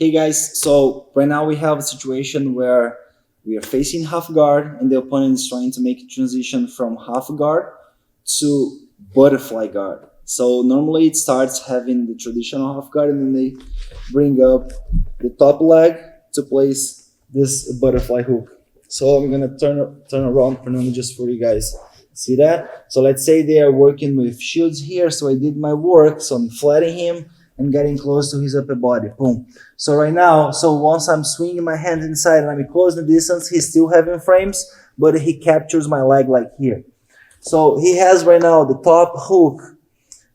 Hey guys, so right now we have a situation where we are facing half guard and the opponent is trying to make a transition from half guard to butterfly guard. So normally it starts having the traditional half guard and then they bring up the top leg to place this butterfly hook. So I'm gonna turn around Fernando just for you guys. See that? So let's say they are working with shields here. So I did my work. So I'm flattening him and getting close to his upper body. Boom. So right now, so once I'm swinging my hands inside and I'm close the distance, he's still having frames, but he captures my leg like here. So he has right now the top hook,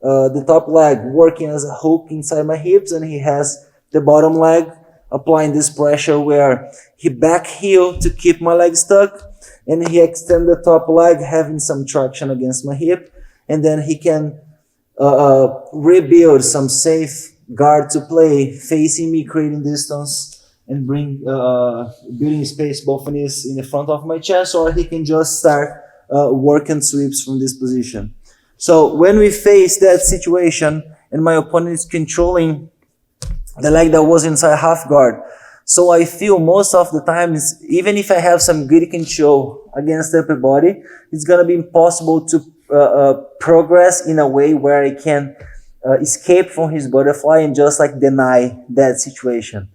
the top leg working as a hook inside my hips, and he has the bottom leg applying this pressure where he back heel to keep my leg stuck, and he extend the top leg having some traction against my hip, and then he can rebuild some safe guard to play, facing me, creating distance, and bring building space both in the front of my chest, or he can just start working sweeps from this position. So when we face that situation and my opponent is controlling the leg that was inside half guard, so I feel most of the time, even if I have some good control against the upper body, it's going to be impossible to progress in a way where I can escape from his butterfly and just like deny that situation.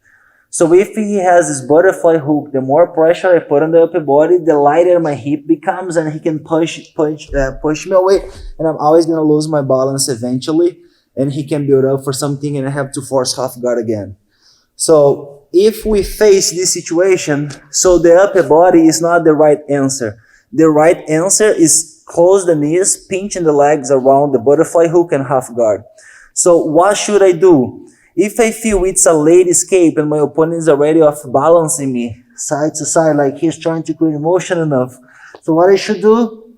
So if he has this butterfly hook, the more pressure I put on the upper body, the lighter my hip becomes, and he can push me away, and I'm always going to lose my balance eventually, and he can build up for something and I have to force half guard again. So if we face this situation, so the upper body is not the right answer. The right answer is close the knees, pinching the legs around the butterfly hook and half guard. So what should I do? If I feel it's a late escape and my opponent is already off balancing me side to side, like he's trying to create motion enough, so what I should do?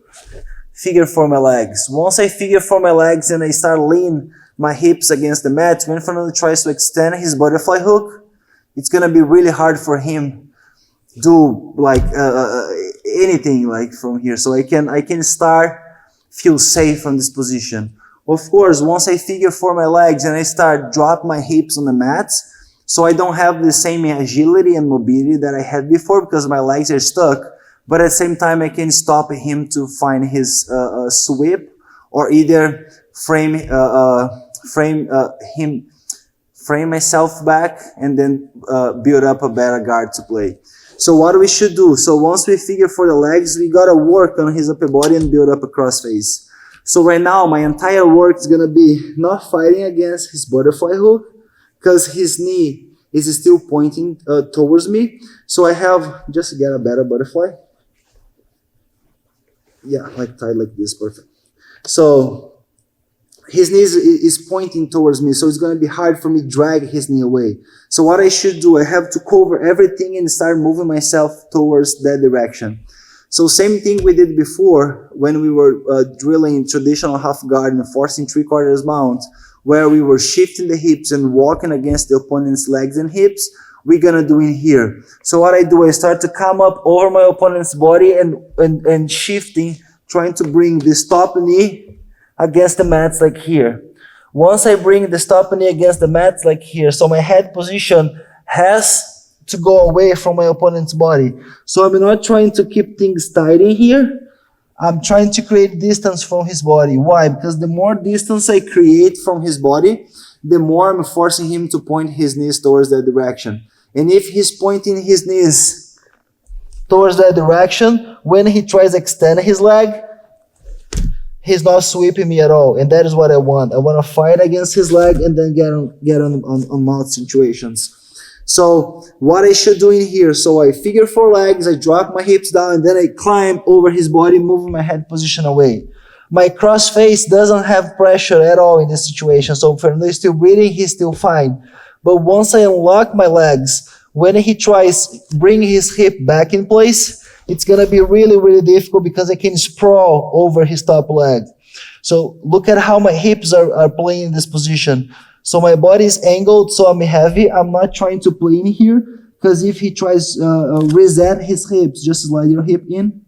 Figure for my legs. Once I figure for my legs and I start leaning my hips against the mat, when Fernando tries to extend his butterfly hook, it's gonna be really hard for him do like anything like from here. So I can start feel safe from this position. Of course, once I figure for my legs and I start drop my hips on the mats, so I don't have the same agility and mobility that I had before because my legs are stuck, but at the same time I can stop him to find his sweep, or either frame myself back and then build up a better guard to play. So what we should do? So once we figure for the legs, we gotta work on his upper body and build up a crossface. So right now, my entire work is gonna be not fighting against his butterfly hook because his knee is still pointing towards me. So I have just to get a better butterfly. Yeah, like tied like this, perfect. So his knee is pointing towards me, so it's going to be hard for me to drag his knee away. So what I should do, I have to cover everything and start moving myself towards that direction. So same thing we did before when we were drilling traditional half guard and forcing 3/4 mount, where we were shifting the hips and walking against the opponent's legs and hips. We're going to do it here. So what I do, I start to come up over my opponent's body and shifting, trying to bring this top knee against the mats like here. Once I bring the top knee against the mats like here, so my head position has to go away from my opponent's body. So I'm not trying to keep things tight in here. I'm trying to create distance from his body. Why? Because the more distance I create from his body, the more I'm forcing him to point his knees towards that direction. And if he's pointing his knees towards that direction, when he tries to extend his leg, he's not sweeping me at all, and that is what I want. I want to fight against his leg and then get on mount situations. So what I should do in here, so I figure for legs, I drop my hips down, and then I climb over his body, moving my head position away. My cross face doesn't have pressure at all in this situation, so Fernando is still breathing, he's still fine. But once I unlock my legs, when he tries to bring his hip back in place, it's going to be really, really difficult because I can sprawl over his top leg. So look at how my hips are playing in this position. So my body is angled, so I'm heavy. I'm not trying to play in here because if he tries reset his hips, just slide your hip in,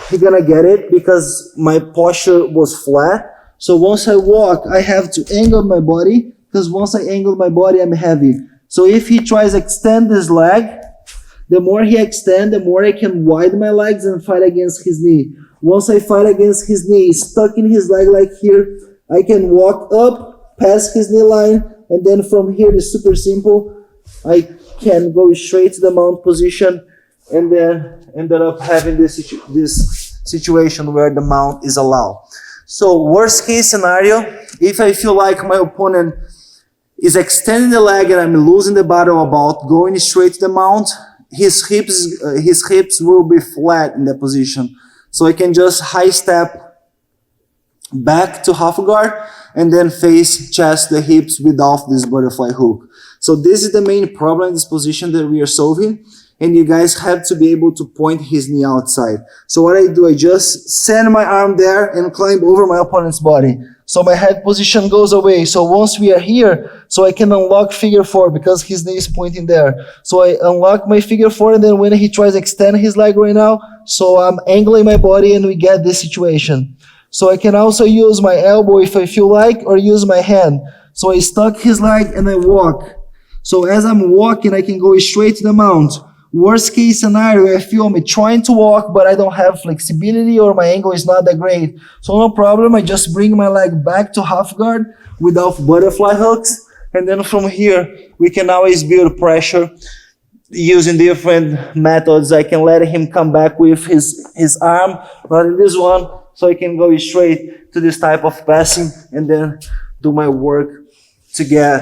he's going to get it because my posture was flat. So once I walk, I have to angle my body because once I angle my body, I'm heavy. So if he tries to extend his leg, the more he extends, the more I can widen my legs and fight against his knee. Once I fight against his knee, stuck in his leg like here, I can walk up past his knee line, and then from here, it's super simple. I can go straight to the mount position, and then ended up having this situation where the mount is allowed. So worst case scenario, if I feel like my opponent is extending the leg and I'm losing the battle about going straight to the mount, his hips will be flat in that position. So I can just high step back to half guard and then face chest the hips without this butterfly hook. So this is the main problem in this position that we are solving. And you guys have to be able to point his knee outside. So what I do, I just send my arm there and climb over my opponent's body. So my head position goes away. So once we are here, so I can unlock figure 4 because his knee is pointing there. So I unlock my figure 4, and then when he tries to extend his leg right now, so I'm angling my body and we get this situation. So I can also use my elbow if I feel like, or use my hand. So I stuck his leg and I walk. So as I'm walking, I can go straight to the mount. Worst case scenario, I feel I'm trying to walk, but I don't have flexibility or my angle is not that great. So no problem, I just bring my leg back to half guard without butterfly hooks. And then from here, we can always build pressure using different methods. I can let him come back with his arm, but in this one, so I can go straight to this type of passing and then do my work to get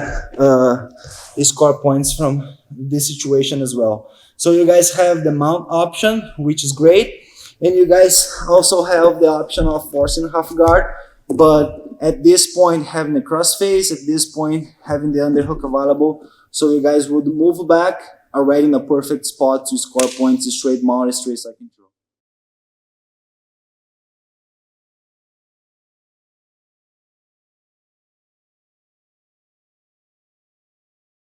score points from this situation as well. So you guys have the mount option, which is great. And you guys also have the option of forcing half guard. But at this point, having the crossface, at this point, having the underhook available. So you guys would move back already in a perfect spot to score points, straight mount, straight second.